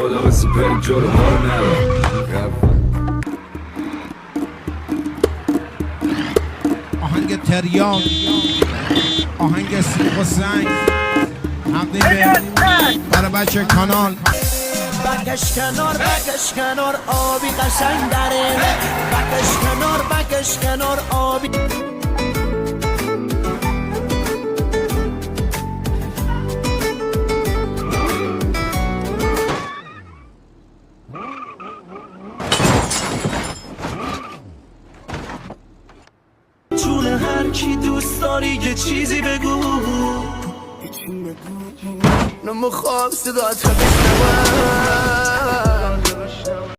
خدا بسی پری جلو ما رو نرم. آهنگ تریاک، آهنگ سیخ و سنگ، تقدیم برای بچه کانال. بکش کنار آبی قشنگ داره، بکش کنار آبی. جون هر کی دوست داری یه چیزی بگو، نمو خواب صدات رو بشنوم.